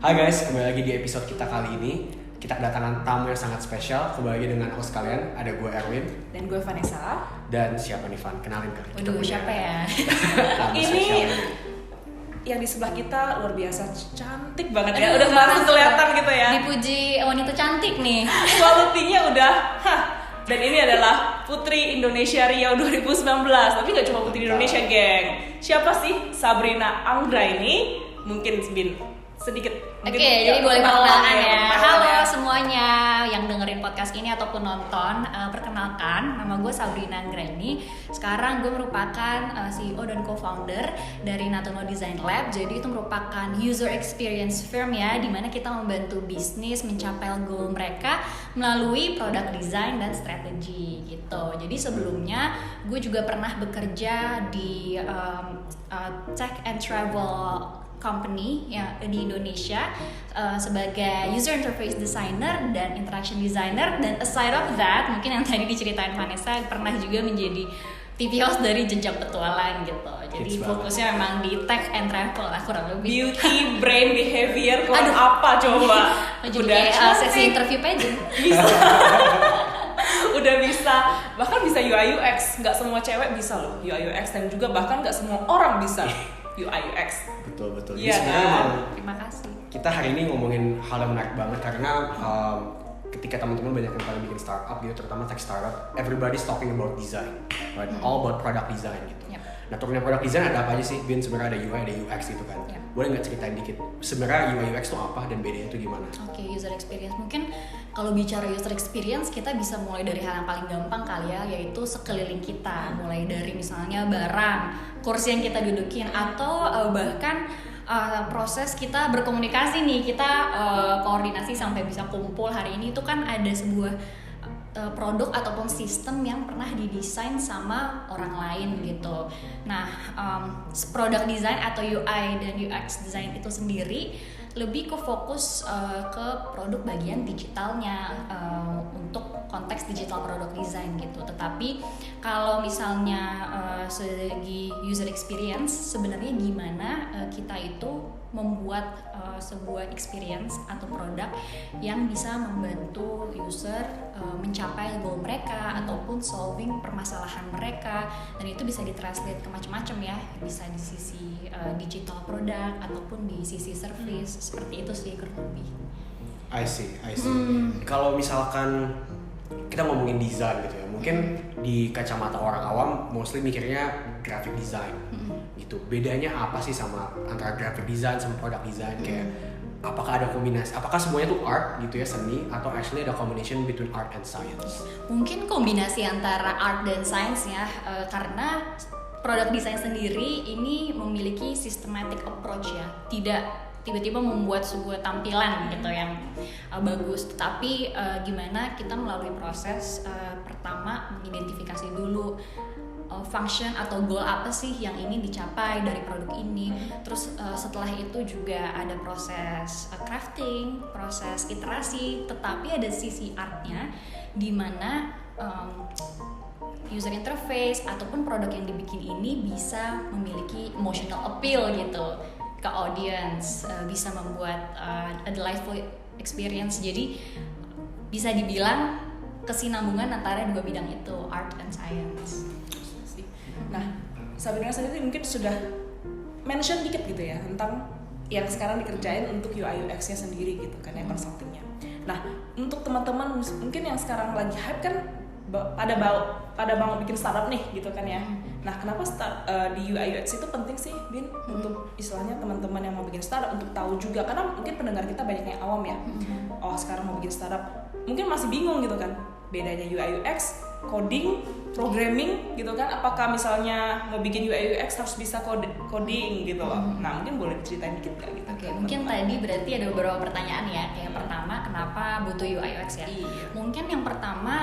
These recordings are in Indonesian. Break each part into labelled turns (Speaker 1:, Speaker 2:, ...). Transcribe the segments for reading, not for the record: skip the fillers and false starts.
Speaker 1: Hai guys, kembali lagi di episode kita kali ini. Kita kedatangan tamu yang sangat spesial. Kembali lagi dengan host kalian, ada gue Erwin
Speaker 2: dan gue Vanessa.
Speaker 1: Dan siapa nih Van? Kenalin kali.
Speaker 3: Waduh, siapa ya?
Speaker 2: Ini yang di sebelah kita luar biasa cantik banget ya. Udah langsung kelihatan gitu ya.
Speaker 3: Dipuji wanita cantik nih.
Speaker 2: Quality-nya udah. Dan ini adalah Putri Indonesia Riau 2019. Tapi gak cuma Putri Indonesia, geng. Siapa sih Sabrina Anggraini? Mungkin Bin sedikit.
Speaker 3: Oke, jadi boleh perkenalan ya. Halo semuanya yang dengerin podcast ini ataupun nonton. Perkenalkan, nama gue Sabrina Anggraini. Sekarang gue merupakan CEO dan co-founder dari Natuno Design Lab. Jadi itu merupakan user experience firm ya, dimana kita membantu bisnis mencapai goal mereka melalui produk design dan strategi gitu. Jadi sebelumnya gue juga pernah bekerja di tech and travel company ya di Indonesia sebagai user interface designer dan interaction designer, dan aside of that mungkin yang tadi diceritain Vanessa pernah juga menjadi TV host dari Jejak Petualang gitu. Jadi fokusnya memang di tech and travel lah kurang lebih.
Speaker 2: Beauty, brain, behavior, kurang apa coba?
Speaker 3: Udah sesi interview pageant.
Speaker 2: Bisa. Udah bisa, bahkan bisa UI UX. Nggak semua cewek bisa loh UI UX, dan juga bahkan nggak semua orang bisa UI UX.
Speaker 1: Betul.
Speaker 2: Iya,
Speaker 1: Jadi sebenarnya
Speaker 3: Terima kasih.
Speaker 1: kita hari ini ngomongin hal yang menarik banget karena ketika teman-teman banyak yang pada bikin startup gitu, terutama tech startup, everybody's talking about design, right? All about product design gitu.
Speaker 3: Yep.
Speaker 1: Nah, turunnya product design ada apa aja sih? Bin, sebenarnya ada UI, ada UX gitu kan.
Speaker 3: Yep.
Speaker 1: Boleh nggak ceritain dikit? Sebenarnya UI UX itu apa dan bedanya itu gimana?
Speaker 3: Oke, user experience. Mungkin kalau bicara user experience, kita bisa mulai dari hal yang paling gampang kali ya, yaitu sekeliling kita. Mulai dari misalnya barang, kursi yang kita dudukin, atau bahkan proses kita berkomunikasi nih, kita koordinasi sampai bisa kumpul hari ini. Itu kan ada sebuah produk ataupun sistem yang pernah didesain sama orang lain gitu. Nah, product design atau UI dan UX design itu sendiri lebih ke fokus ke produk bagian digitalnya, untuk konteks digital product design gitu. Tetapi kalau misalnya segi user experience, sebenarnya gimana kita itu membuat sebuah experience atau produk yang bisa membantu user mencapai goal mereka ataupun solving permasalahan mereka, dan itu bisa ditranslate ke macam-macam ya, bisa di sisi digital product ataupun di sisi service. Seperti itu sih kurang lebih.
Speaker 1: I see. Kalau misalkan kita ngomongin desain gitu ya, mungkin di kacamata orang awam mostly mikirnya graphic design gitu. Bedanya apa sih sama antara graphic design sama product design? Kayak apakah ada kombinasi? Apakah semuanya tuh art gitu ya, seni, atau actually ada combination between art and science?
Speaker 3: Mungkin kombinasi antara art dan science ya, karena product design sendiri ini memiliki systematic approach ya, tidak tiba-tiba membuat sebuah tampilan gitu yang bagus, tetapi gimana kita melalui proses pertama mengidentifikasi dulu function atau goal apa sih yang ingin dicapai dari produk ini. Terus setelah itu juga ada proses crafting, proses iterasi, tetapi ada sisi artnya di mana user interface ataupun produk yang dibikin ini bisa memiliki emotional appeal gitu ke audience, bisa membuat a delightful experience. Jadi bisa dibilang kesinambungan antara dua bidang itu, art and science.
Speaker 2: Nah, Sabrina sendiri mungkin sudah mention dikit gitu ya tentang yang sekarang dikerjain untuk UI UX-nya sendiri gitu kan, yang consulting-nya. Nah, untuk teman-teman mungkin yang sekarang lagi hype kan pada mau bikin startup nih gitu kan ya. Nah, kenapa di UI UX itu penting sih, Bin? Untuk istilahnya teman-teman yang mau bikin startup untuk tahu juga, karena mungkin pendengar kita banyak yang awam ya. Oh, sekarang mau bikin startup mungkin masih bingung gitu kan, bedanya UI UX, coding, programming gitu kan. Apakah misalnya mau bikin UI UX harus bisa coding gitu loh. Nah, mungkin boleh diceritain dikit gak gitu?
Speaker 3: Oke, mungkin tadi berarti ada beberapa pertanyaan ya. Yang pertama, kenapa butuh UI UX ya?
Speaker 2: Iya.
Speaker 3: Mungkin yang pertama,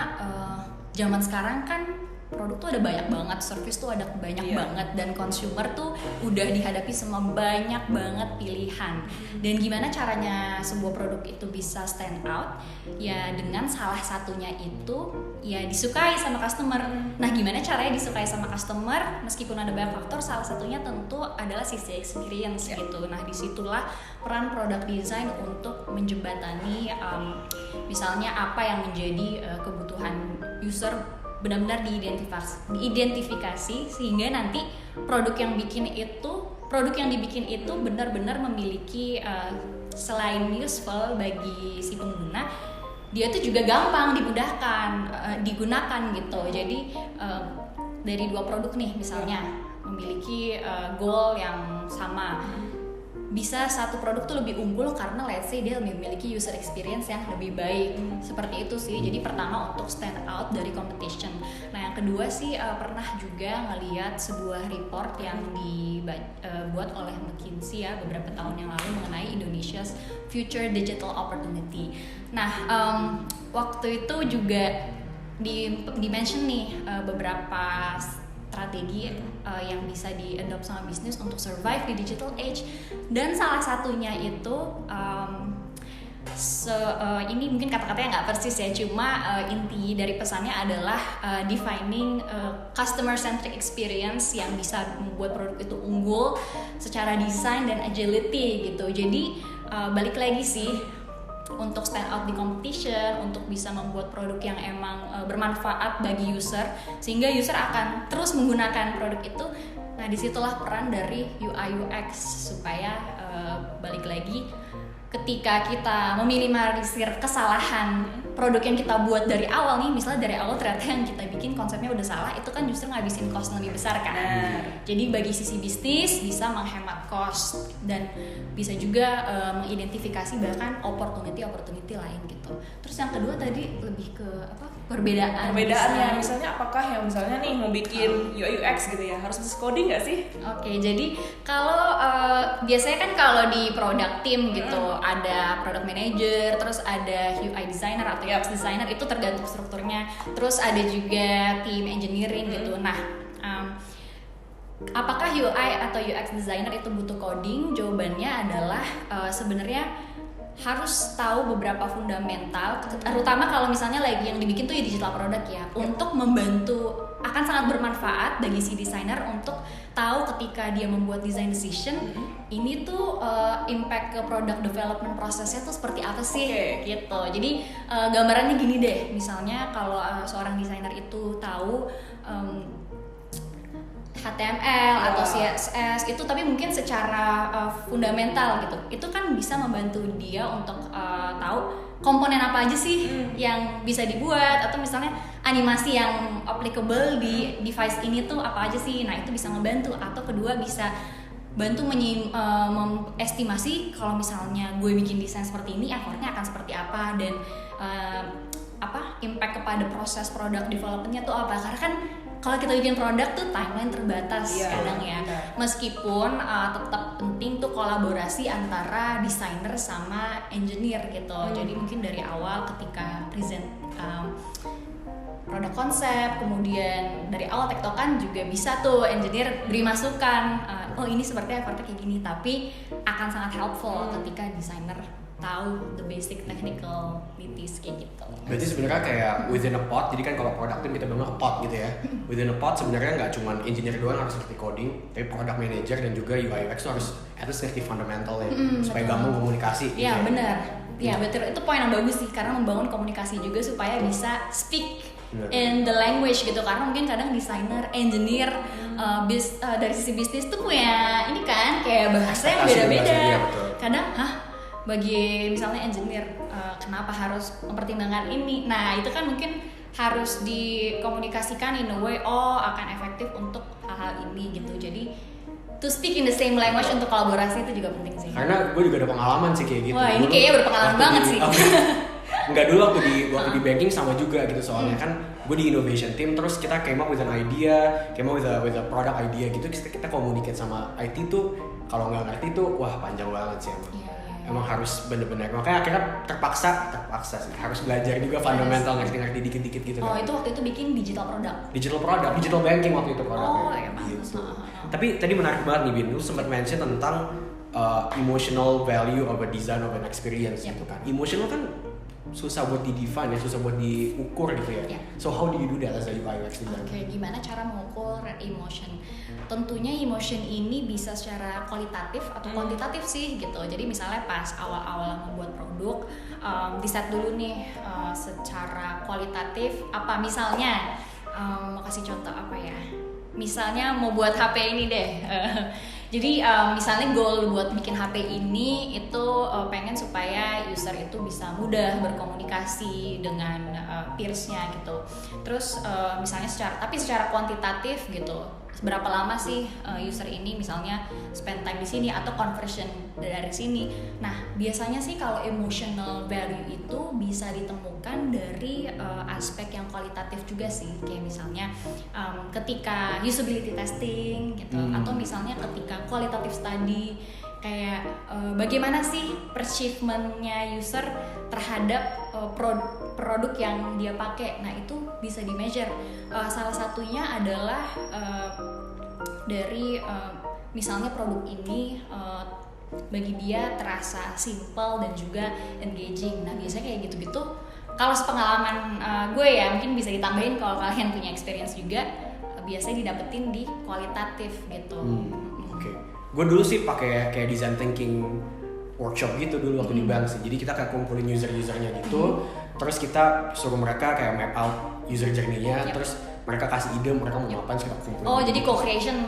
Speaker 3: zaman sekarang kan produk tuh ada banyak banget, service tuh ada banyak banget, dan consumer tuh udah dihadapi sama banyak banget pilihan. Dan gimana caranya sebuah produk itu bisa stand out? Ya dengan salah satunya itu ya disukai sama customer. Nah, gimana caranya disukai sama customer? Meskipun ada banyak faktor, salah satunya tentu adalah sisi experience gitu. Nah, disitulah peran product design untuk menjembatani misalnya apa yang menjadi kebutuhan user benar-benar diidentifikasi sehingga nanti produk yang dibikin itu benar-benar memiliki selain useful bagi si pengguna, dia tuh juga gampang digunakan gitu. Jadi dari dua produk nih misalnya memiliki goal yang sama, bisa satu produk tuh lebih unggul karena let's say dia memiliki user experience yang lebih baik. Seperti itu sih. Jadi pertama untuk stand out dari competition. Nah, yang kedua sih pernah juga ngelihat sebuah report yang dibuat oleh McKinsey ya beberapa tahun yang lalu mengenai Indonesia's future digital opportunity. Nah, waktu itu juga di-mention nih beberapa strategi yang bisa di-adopt sama bisnis untuk survive di digital age, dan salah satunya itu ini mungkin kata-katanya nggak persis ya, cuma inti dari pesannya adalah defining customer centric experience yang bisa membuat produk itu unggul secara desain dan agility gitu. Jadi balik lagi sih, untuk stand out di competition, untuk bisa membuat produk yang emang bermanfaat bagi user sehingga user akan terus menggunakan produk itu. Nah, disitulah peran dari UI UX supaya balik lagi ketika kita meminimalisir kesalahan produk yang kita buat dari awal nih, misalnya dari awal ternyata yang kita bikin konsepnya udah salah, itu kan justru ngabisin cost lebih besar kan. Jadi bagi sisi bisnis bisa menghemat cost dan bisa juga mengidentifikasi bahkan opportunity lain gitu. Terus yang kedua tadi lebih ke apa? Perbedaannya,
Speaker 2: misalnya apakah yang misalnya nih mau bikin UI UX gitu ya harus bisa coding nggak sih?
Speaker 3: Oke, jadi kalau biasanya kan kalau di product team gitu ada product manager, terus ada UI designer atau UX designer, itu tergantung strukturnya. Terus ada juga tim engineering gitu. Nah, apakah UI atau UX designer itu butuh coding? Jawabannya adalah sebenarnya harus tahu beberapa fundamental, terutama kalau misalnya lagi yang dibikin tuh ya digital product ya, untuk membantu, akan sangat bermanfaat bagi si desainer untuk tahu ketika dia membuat design decision ini tuh impact ke product development prosesnya tuh seperti apa sih gitu. Jadi gambarannya gini deh, misalnya kalau seorang desainer itu tahu HTML atau CSS itu tapi mungkin secara fundamental gitu, itu kan bisa membantu dia untuk tahu komponen apa aja sih yang bisa dibuat, atau misalnya animasi yang applicable di device ini tuh apa aja sih. Nah, itu bisa ngebantu. Atau kedua bisa bantu mengestimasi kalau misalnya gue bikin desain seperti ini effortnya akan seperti apa, dan impact kepada proses product developmentnya tuh apa. Karena kan kalau kita bikin produk tuh timeline terbatas kadang ya. Meskipun tetap penting tuh kolaborasi antara desainer sama engineer gitu. Jadi mungkin dari awal ketika present produk konsep, kemudian dari awal tektokan juga bisa tuh engineer beri masukan, oh ini sepertinya effortnya kayak gini, tapi akan sangat helpful ketika desainer tahu the basic technical nitties kayak gitu.
Speaker 1: Berarti sebenarnya kayak within a pod, jadi kan kalau product team kita bilang a pod gitu ya. Within a pod sebenarnya nggak cuma engineer doang harus ngerti coding, tapi product manager dan juga UI UX tuh harus at least ngerti fundamental ya, supaya gampang komunikasi.
Speaker 3: Iya gitu benar. Iya betul, itu poin yang bagus sih, karena membangun komunikasi juga supaya bisa speak in the language gitu. Karena mungkin kadang desainer, engineer, dari sisi bisnis tuh punya ini kan kayak bahasa yang beda-beda. Kadang bagi misalnya engineer kenapa harus mempertimbangkan ini. Nah, itu kan mungkin harus dikomunikasikan in a way akan efektif untuk hal-hal ini gitu. Jadi to speak in the same language untuk kolaborasi itu juga penting sih.
Speaker 1: Karena gue juga ada pengalaman sih kayak gitu.
Speaker 3: Wah, ini kayaknya berpengalaman banget sih.
Speaker 1: Enggak, dulu waktu di banking sama juga gitu, soalnya kan gue di innovation team, terus kita came up with an idea, came up with a product idea gitu, kita communicate sama IT tuh, kalau nggak ngerti tuh wah panjang banget sih emang. emang harus bener-bener, makanya akhirnya terpaksa sih harus belajar juga fundamental, ngerti dikit-dikit gitu
Speaker 3: Oh
Speaker 1: kan.
Speaker 3: itu waktu itu bikin digital
Speaker 1: banking waktu itu produknya.
Speaker 3: Oh ya bagus.
Speaker 1: Gitu. Tapi tadi menarik banget nih Bin, lu sempat mention tentang emotional value of a design of an experience gitu kan. Emotional kan susah buat di-define ya, susah buat diukur gitu ya. So how do you do that as a UI UX designer?
Speaker 3: Oke, gimana cara mengukur emotion? Tentunya emotion ini bisa secara kualitatif atau kuantitatif sih gitu. Jadi misalnya pas awal-awal membuat produk, di set dulu nih secara kualitatif apa misalnya, mau kasih contoh apa ya? Misalnya mau buat HP ini deh. Jadi misalnya goal buat bikin HP ini itu pengen supaya user itu bisa mudah berkomunikasi dengan peersnya gitu. Terus misalnya secara kuantitatif gitu, berapa lama sih user ini misalnya spend time di sini atau conversion dari sini. Nah biasanya sih kalau emotional value itu bisa ditemukan dari aspek yang kualitatif juga sih, kayak misalnya ketika usability testing gitu, atau misalnya ketika qualitative study kayak bagaimana sih perceivement-nya user terhadap produk yang dia pakai. Nah itu bisa di measure. Salah satunya adalah dari misalnya produk ini bagi dia terasa simple dan juga engaging. Nah biasanya kayak gitu-gitu. Kalau sepengalaman gue ya, mungkin bisa ditambahin kalau kalian punya experience juga, biasanya didapetin di kualitatif gitu.
Speaker 1: Oke. Gue dulu sih pakai kayak design thinking workshop gitu dulu waktu di bank sih. Jadi kita kayak kumpulin user-usernya gitu, terus kita suruh mereka kayak map out user journey-nya, terus mereka kasih ide mereka mau ngapain, kita kumpulin.
Speaker 3: Oh jadi co-creation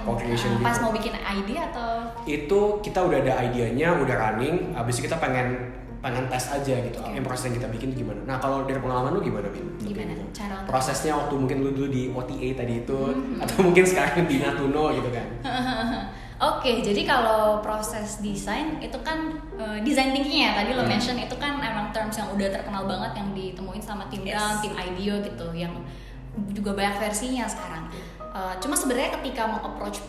Speaker 3: pas
Speaker 1: gitu.
Speaker 3: mau bikin ide atau?
Speaker 1: Itu kita udah ada idenya, udah running, abis itu kita pengen tes aja gitu, yang proses yang kita bikin itu gimana. Nah kalau dari pengalaman lu gimana Bin?
Speaker 3: Gimana cara
Speaker 1: prosesnya waktu mungkin lu dulu di OTA tadi itu, atau mungkin sekarang di Natuno gitu kan?
Speaker 3: Oke, jadi kalau proses desain itu kan design thinking ya, tadi lo mention itu kan emang terms yang udah terkenal banget yang ditemuin sama tim Down, tim IDEO gitu, yang juga banyak versinya sekarang. Cuma sebenarnya ketika mau approach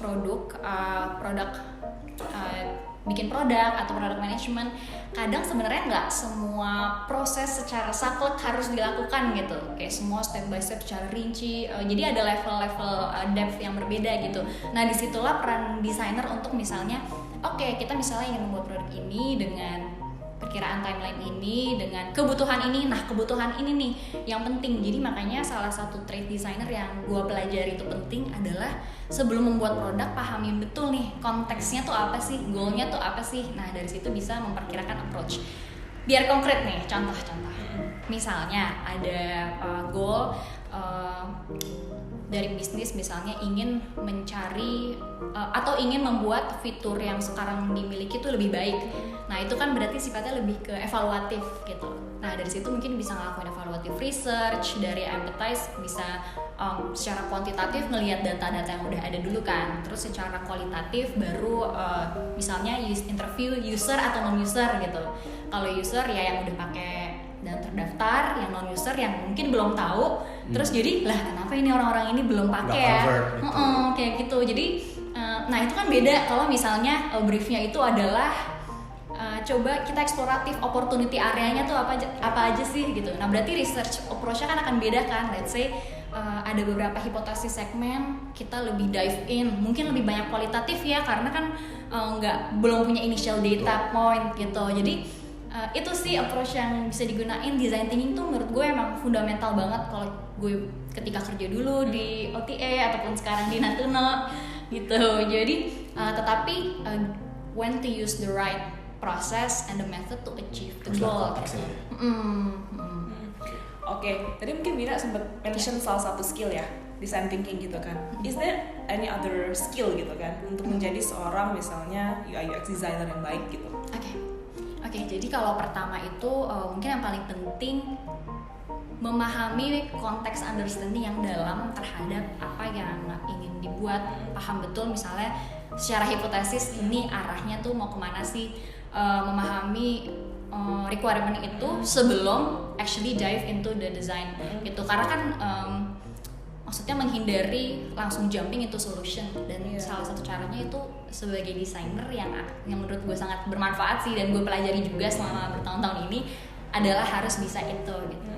Speaker 3: bikin produk atau product management, kadang sebenarnya nggak semua proses secara saklek harus dilakukan gitu, kayak semua step by step secara rinci. Jadi ada level-level depth yang berbeda gitu. Nah disitulah peran desainer untuk misalnya, oke, kita misalnya ingin membuat produk ini dengan perkiraan timeline ini, dengan kebutuhan ini. Nah kebutuhan ini nih yang penting. Jadi makanya salah satu trait designer yang gue pelajari itu penting adalah sebelum membuat produk pahamin betul nih konteksnya tuh apa sih, goalnya tuh apa sih. Nah dari situ bisa memperkirakan approach. Biar konkret nih, contoh-contoh. Misalnya ada goal dari bisnis, misalnya ingin mencari atau ingin membuat fitur yang sekarang dimiliki itu lebih baik. Nah itu kan berarti sifatnya lebih ke evaluatif gitu. Nah dari situ mungkin bisa ngelakuin evaluative research, dari empathize bisa secara kuantitatif ngelihat data-data yang udah ada dulu kan. Terus secara kualitatif baru misalnya interview user atau non-user gitu. Kalau user ya yang udah pakai dan terdaftar, yang non user yang mungkin belum tahu, terus jadi lah kenapa ini orang-orang ini belum pakai ya, gitu. Kayak gitu. Jadi nah itu kan beda kalau misalnya briefnya itu adalah coba kita eksploratif, opportunity areanya tuh apa aja sih gitu. Nah berarti research approach-nya kan akan beda kan. Let's say ada beberapa hipotesis segmen, kita lebih dive in, mungkin lebih banyak kualitatif ya karena kan belum punya initial data point gitu. Jadi itu sih approach yang bisa digunain. Design thinking tuh menurut gue emang fundamental banget kalau gue ketika kerja dulu di OTA ataupun sekarang di Natuno gitu. Jadi tetapi when to use the right process and the method to achieve the goal.
Speaker 2: Oke, tadi mungkin Mira sempat mention salah satu skill ya, design thinking gitu kan. Is there any other skill gitu kan untuk menjadi seorang misalnya UI UX designer yang baik gitu?
Speaker 3: Oke, jadi kalau pertama itu mungkin yang paling penting memahami konteks understanding yang dalam terhadap apa yang ingin dibuat, paham betul misalnya secara hipotesis ini arahnya tuh mau kemana sih, memahami requirement itu sebelum actually dive into the design gitu. Karena kan maksudnya menghindari langsung jumping into solution, dan salah satu caranya itu sebagai desainer yang menurut gue sangat bermanfaat sih dan gue pelajari juga selama bertahun-tahun ini adalah harus bisa itu gitu.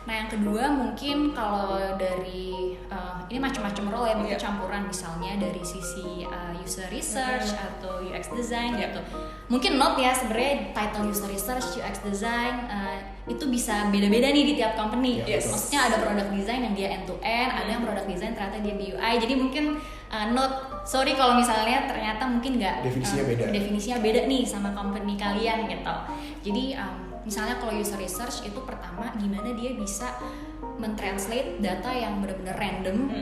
Speaker 3: Nah yang kedua mungkin kalau dari ini macam-macam role ya, mungkin campuran, misalnya dari sisi user research atau UX design gitu. Mungkin not ya sebenarnya title user research, UX design itu bisa beda-beda nih di tiap company. Maksudnya ada product design yang dia end to end, ada yang product design ternyata dia UI. Jadi mungkin sorry kalau misalnya ternyata mungkin nggak definisinya beda nih sama company kalian gitu. Jadi misalnya kalau user research itu pertama gimana dia bisa mentranslate data yang benar-benar random.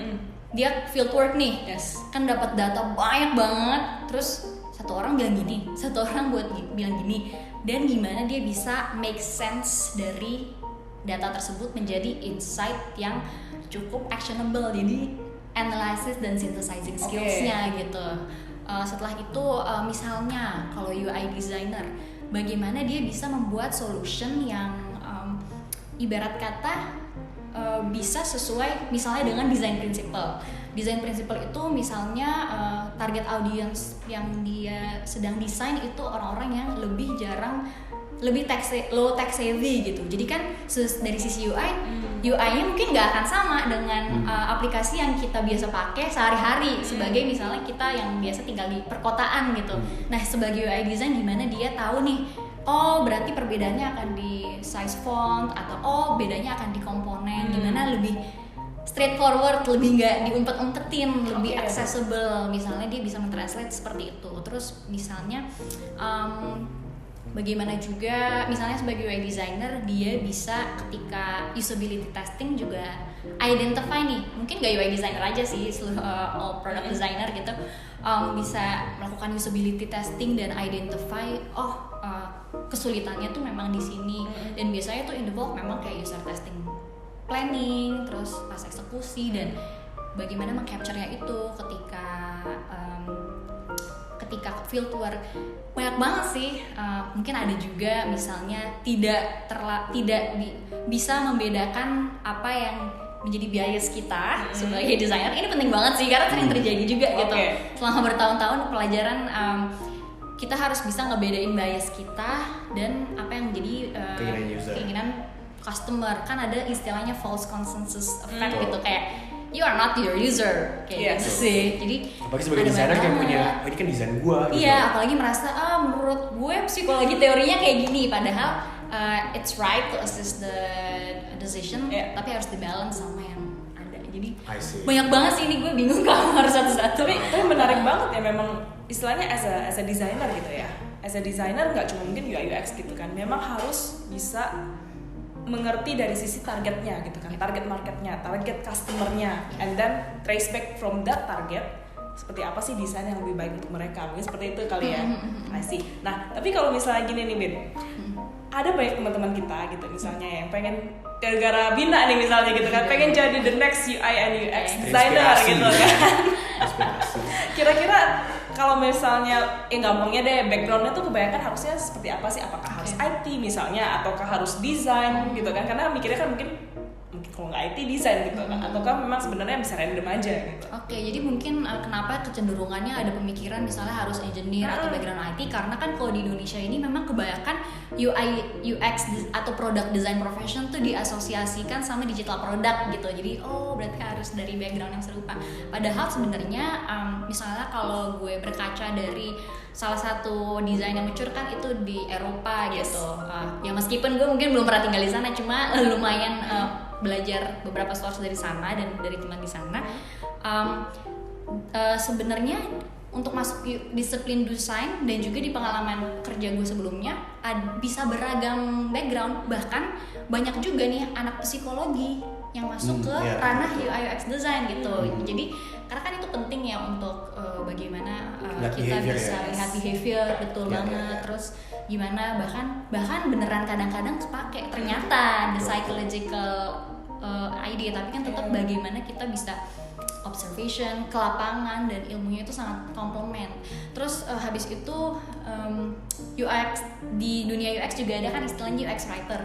Speaker 3: Dia field work nih, kan dapat data banyak banget, terus satu orang bilang gini, satu orang bilang gini, dan gimana dia bisa make sense dari data tersebut menjadi insight yang cukup actionable. Jadi analysis dan synthesizing skills-nya gitu. Setelah itu misalnya kalau UI designer, bagaimana dia bisa membuat solution yang ibarat kata bisa sesuai misalnya dengan design principle. Design principle itu misalnya target audience yang dia sedang desain itu orang-orang yang lebih low tech savvy gitu. Jadi kan dari sisi UI-nya mungkin nggak akan sama dengan aplikasi yang kita biasa pakai sehari-hari, sebagai misalnya kita yang biasa tinggal di perkotaan gitu. Nah sebagai UI design gimana dia tahu nih, oh berarti perbedaannya akan di size font, atau bedanya akan di komponen, gimana lebih straightforward, lebih nggak diumpet-umpetin, lebih accessible. Misalnya dia bisa mentranslate seperti itu. Terus misalnya bagaimana juga misalnya sebagai UI designer dia bisa ketika usability testing juga identify nih, mungkin gak UI designer aja sih, seluruh all product designer gitu, bisa melakukan usability testing dan identify kesulitannya tuh memang di sini. Dan biasanya tuh involve memang kayak user testing planning, terus pas eksekusi, dan bagaimana meng-capture-nya itu ketika field work. Banyak banget sih, mungkin ada juga misalnya tidak bisa membedakan apa yang menjadi bias kita sebagai desainer. Ini penting banget sih karena sering terjadi juga gitu. Selama bertahun-tahun pelajaran kita harus bisa ngebedain bias kita dan apa yang menjadi keinginan customer. Kan ada istilahnya false consensus effect gitu, kayak you are not your user kayak gitu sih. Jadi
Speaker 1: apalagi sebagai desainer kayak punya ini kan desain gua gitu.
Speaker 3: Iya, apalagi merasa menurut gue psikologi teorinya kayak gini, padahal it's right to assist the decision, tapi harus dibalance sama yang ada. Jadi banyak banget sih, ini gue bingung kalau harus satu-satu.
Speaker 2: Tapi menarik banget ya, memang istilahnya as a designer gitu ya. As a designer nggak cuma mungkin UI UX gitu kan, memang harus bisa mengerti dari sisi targetnya gitu kan, target marketnya, target customernya, and then trace back from that target seperti apa sih desain yang lebih baik untuk mereka. Mungkin seperti itu kali ya. I see. Nah tapi kalau misalnya gini nih Bin, ada banyak teman-teman kita gitu misalnya yang pengen gara-gara Bina nih misalnya gitu kan, pengen jadi the next UI and UX designer gitu kan. Kira-kira kalau misalnya gampangnya deh, backgroundnya tuh kebanyakan harusnya seperti apa sih? Apakah harus IT misalnya, ataukah harus desain gitu kan? Karena mikirnya kan mungkin kalau nggak IT desain gitu kan, ataukah memang sebenarnya bisa random aja gitu?
Speaker 3: Jadi mungkin kenapa kecenderungannya ada pemikiran misalnya harus engineer atau background IT, karena kan kalau di Indonesia ini memang kebanyakan UI UX atau product design profession tuh diasosiasikan sama digital product gitu. Jadi berarti harus dari background yang serupa. Padahal sebenarnya misalnya kalau gue berkaca dari salah satu desain yang mature kan itu di Eropa gitu. Ya meskipun gue mungkin belum pernah tinggal di sana, cuma lumayan belajar beberapa source dari sana dan dari teman di sana. Sebenarnya untuk masuk disiplin desain dan juga di pengalaman kerja gue sebelumnya bisa beragam background, bahkan banyak juga nih anak psikologi yang masuk ke ranah UI UX design gitu. Jadi karena kan itu penting ya untuk bagaimana kita bisa lihat behavior, betul banget. Terus gimana bahkan beneran kadang-kadang kepake ternyata the psychological idea, tapi kan tetap bagaimana kita bisa observation ke lapangan dan ilmunya itu sangat komplement. Terus habis itu UX di dunia UX juga ada kan istilahnya UX writer.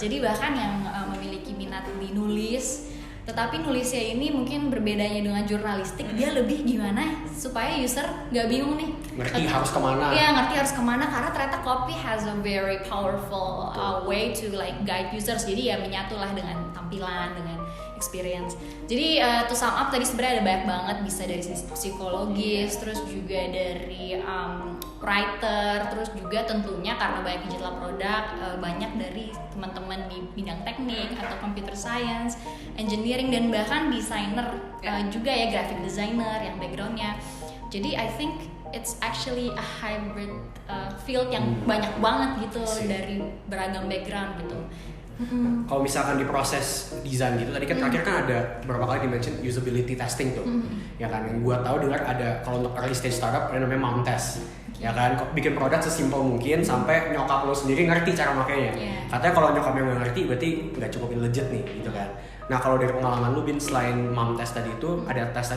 Speaker 3: Jadi bahkan yang memiliki minat di nulis Tetapi nulisnya ini mungkin berbedanya dengan jurnalistik, dia lebih gimana supaya user nggak bingung nih.
Speaker 1: Ngerti harus kemana.
Speaker 3: Iya, ngerti harus kemana, karena ternyata copy has a very powerful way to like guide users. Jadi ya menyatulah dengan tampilan, dengan experience. Jadi to sum up tadi sebenarnya ada banyak banget, bisa dari sisi psikologis, terus juga dari writer, terus juga tentunya karena banyak digital product, banyak dari teman-teman di bidang teknik atau computer science, engineering, dan bahkan desainer juga ya, graphic designer yang backgroundnya. Jadi I think it's actually a hybrid field yang banyak banget gitu dari beragam background gitu.
Speaker 1: Kalau misalkan di proses desain gitu, tadi kan terakhir kan ada beberapa kali di-mention usability testing tuh, ya kan. Yang gue tahu dengar ada kalau untuk early stage startup ada namanya mom test, ya kan. Bikin produk sesimpel mungkin sampai nyokap lo sendiri ngerti cara makainya. Katanya kalau nyokapnya nggak ngerti berarti nggak cukup legit nih, gitu kan. Nah kalau dari pengalaman lu Bin, selain mom test tadi itu ada tes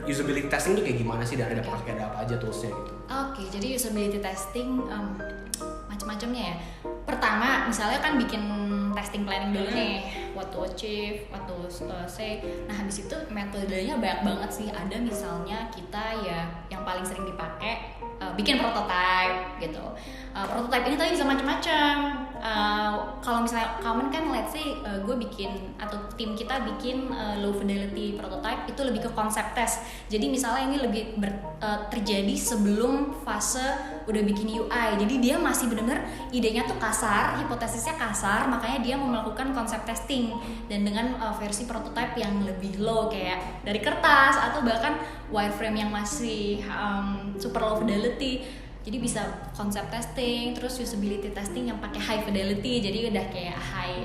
Speaker 1: usability testing itu kayak gimana sih, dan ada apa aja toolsnya gitu?
Speaker 3: Oke, jadi usability testing macam-macamnya ya. Pertama, misalnya kan bikin testing planning dulu nih, what to achieve, what to say. Nah habis itu metodenya banyak banget sih. Ada misalnya kita ya yang paling sering dipakai bikin prototype gitu. Prototype ini tadi bisa macam-macam. Kalau misalnya common kan, let's say gue bikin atau tim kita bikin low fidelity prototype, itu lebih ke konsep test. Jadi misalnya ini lebih terjadi sebelum fase udah bikin UI. Jadi dia masih benar-benar idenya tuh kasar, hipotesisnya kasar, makanya dia mau melakukan konsep testing dan dengan versi prototype yang lebih low kayak dari kertas atau bahkan wireframe yang masih super low fidelity. Jadi bisa konsep testing, terus usability testing yang pakai high fidelity, jadi udah kayak high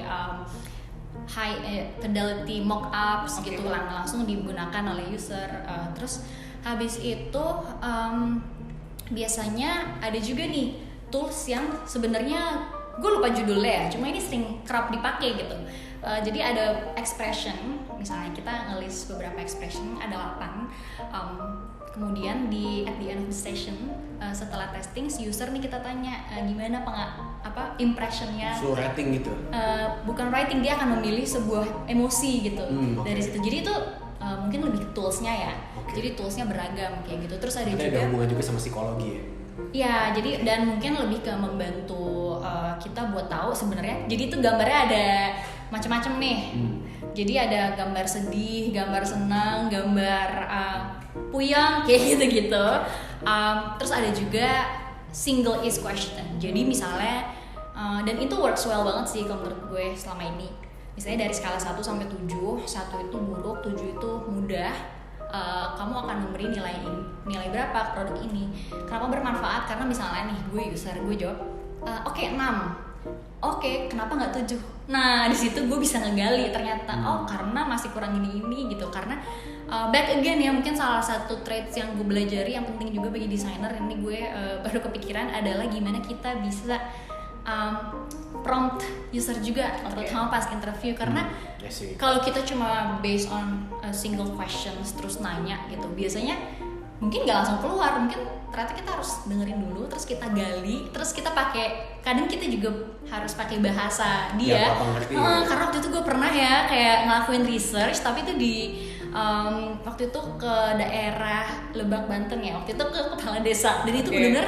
Speaker 3: fidelity mockups gitu, langsung digunakan oleh user. Terus habis itu biasanya ada juga nih tools yang sebenarnya gue lupa judulnya ya, cuma ini sering kerap dipakai gitu. Jadi ada expression, misalnya kita ngelis beberapa expression, ada 8. Kemudian at the end of the session, setelah testing si user nih kita tanya gimana impressionnya.
Speaker 1: Full rating gitu?
Speaker 3: Bukan rating, dia akan memilih sebuah emosi gitu dari situ. Jadi itu mungkin lebih toolsnya ya. Jadi toolsnya beragam kayak gitu. Terus ada
Speaker 1: hubungan juga sama psikologi ya?
Speaker 3: Ya, jadi dan mungkin lebih ke membantu kita buat tahu sebenarnya. Jadi itu gambarnya ada macam-macam nih. Jadi ada gambar sedih, gambar senang, gambar puyeng kayak gitu-gitu. Terus ada juga single is question. Jadi misalnya dan itu works well banget sih kalau menurut gue selama ini. Misalnya dari skala 1 sampai 7, 1 itu buruk, 7 itu mudah. Kamu akan memberi nilai berapa ke produk ini. Kenapa bermanfaat? Karena misalnya nih gue user, gue jawab oke, 6. Oke, kenapa nggak 7? Nah di situ gue bisa ngegali ternyata karena masih kurang ini gitu. Karena back again ya, mungkin salah satu traits yang gue belajari yang penting juga bagi desainer ini gue baru kepikiran adalah gimana kita bisa prompt user juga, terutama pas interview. Karena kalau kita cuma based on single questions terus nanya gitu, biasanya mungkin nggak langsung keluar. Mungkin ternyata kita harus dengerin dulu, terus kita gali, terus kita pakai, kadang kita juga harus pakai bahasa dia. Karena waktu itu gue pernah ya kayak ngelakuin research, tapi itu di waktu itu ke daerah Lebak, Banten ya. Waktu itu ke kepala desa, dan itu benar-benar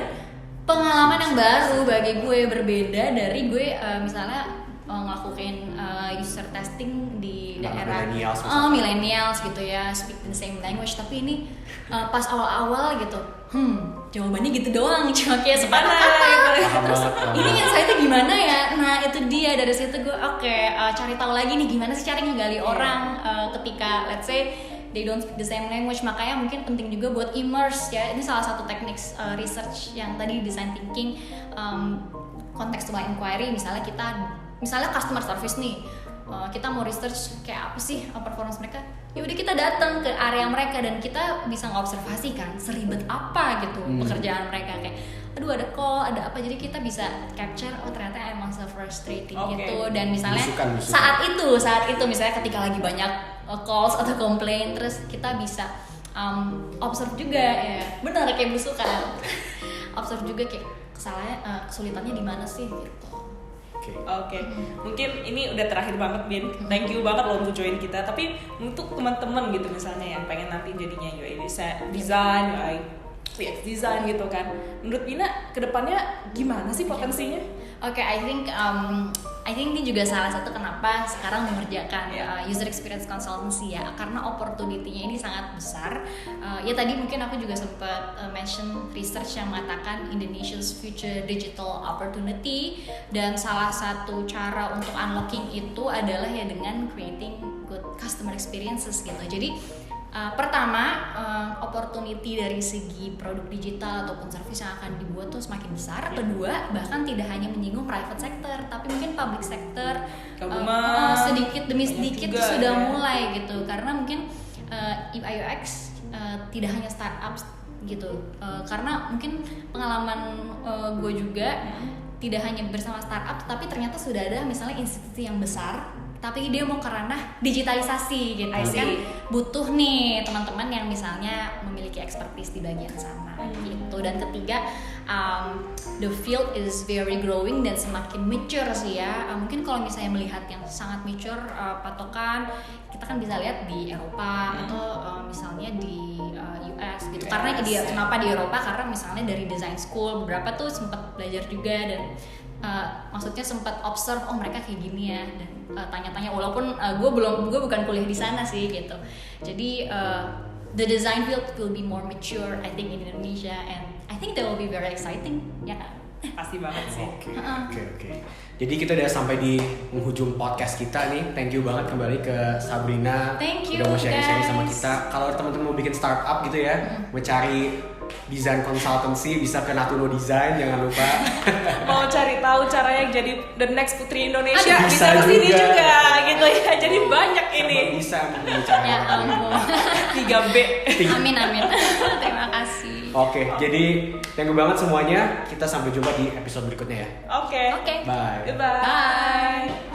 Speaker 3: pengalaman yang baru bagi gue, berbeda dari gue misalnya ngelakuin user testing di daerah millennials gitu ya, speak the same language. Tapi ini pas awal-awal gitu, jawabannya gitu doang, cuma kayak sepatah kata. Terus ini insight-nya gimana ya? Nah itu dia, dari situ gue cari tahu lagi nih gimana sih cara ngegali orang ketika let's say they don't speak the same language. Makanya mungkin penting juga buat immerse ya. Ini salah satu teknik research yang tadi design thinking, contextual inquiry. Misalnya customer service nih, kita mau research kayak apa sih performance mereka. Ya udah kita datang ke area mereka dan kita bisa ngobservasi kan seribet apa gitu pekerjaan mereka, kayak aduh ada call, ada apa. Jadi kita bisa capture ternyata emang se-frustrating gitu. Dan misalnya saat itu misalnya ketika lagi banyak calls atau komplain, terus kita bisa observe juga ya, benar kayak busukan. Observe juga kayak kesulitannya di mana sih gitu.
Speaker 2: Oke. Mungkin ini udah terakhir banget, Bin. Thank you banget lo untuk join kita. Tapi untuk teman-teman gitu misalnya yang pengen nanti jadinya UI design, UI UX design gitu kan. Menurut Bina kedepannya gimana sih potensinya?
Speaker 3: Oke, I think ini juga salah satu kenapa sekarang mengerjakan user experience consultancy ya, karena opportunity-nya ini sangat besar. Ya tadi mungkin aku juga sempat mention research yang mengatakan Indonesia's future digital opportunity, dan salah satu cara untuk unlocking itu adalah ya dengan creating good customer experiences gitu. Jadi pertama, opportunity dari segi produk digital ataupun service yang akan dibuat tuh semakin besar. Kedua, bahkan tidak hanya menyinggung private sector, tapi mungkin public sector sedikit demi sedikit juga, sudah mulai gitu. Karena mungkin UI UX tidak hanya startup gitu. Karena mungkin pengalaman gue juga tidak hanya bersama startup, tapi ternyata sudah ada misalnya institusi yang besar, tapi dia mau ke ranah digitalisasi gitu kan, butuh nih teman-teman yang misalnya memiliki expertise di bagian sana gitu. Dan ketiga, the field is very growing dan semakin mature sih ya. Mungkin kalau misalnya melihat yang sangat mature patokan, kita kan bisa lihat di Eropa atau misalnya di US gitu. Karena kenapa di Eropa? Karena misalnya dari design school beberapa tuh sempat belajar juga, dan maksudnya sempat observe, oh mereka kayak gini ya, dan tanya-tanya, walaupun gue bukan kuliah di sana sih gitu. Jadi the design field will be more mature I think in Indonesia, and I think that will be very exciting ya.
Speaker 2: Pasti banget sih.
Speaker 1: Oke. Jadi kita udah sampai di penghujung podcast kita nih. Thank you banget kembali ke Sabrina.
Speaker 3: Thank you,
Speaker 1: udah mau sharing
Speaker 3: guys.
Speaker 1: sama kita. Kalau teman-teman mau bikin startup gitu ya, mau cari design consultancy bisa ke Natuno Design, jangan lupa.
Speaker 2: Mau cari tahu caranya jadi the next Putri Indonesia, bisa
Speaker 1: Bisa
Speaker 2: kesini
Speaker 1: juga.
Speaker 2: juga gitu ya. Jadi banyak ini.
Speaker 1: Bisa bicara.
Speaker 3: Ya ampun.
Speaker 2: 3B.
Speaker 3: Amin. Terima kasih.
Speaker 1: Oke, jadi thank you banget semuanya. Kita sampai jumpa di episode berikutnya ya.
Speaker 2: Oke.
Speaker 3: Oke.
Speaker 1: Bye.
Speaker 2: Goodbye.
Speaker 3: Bye.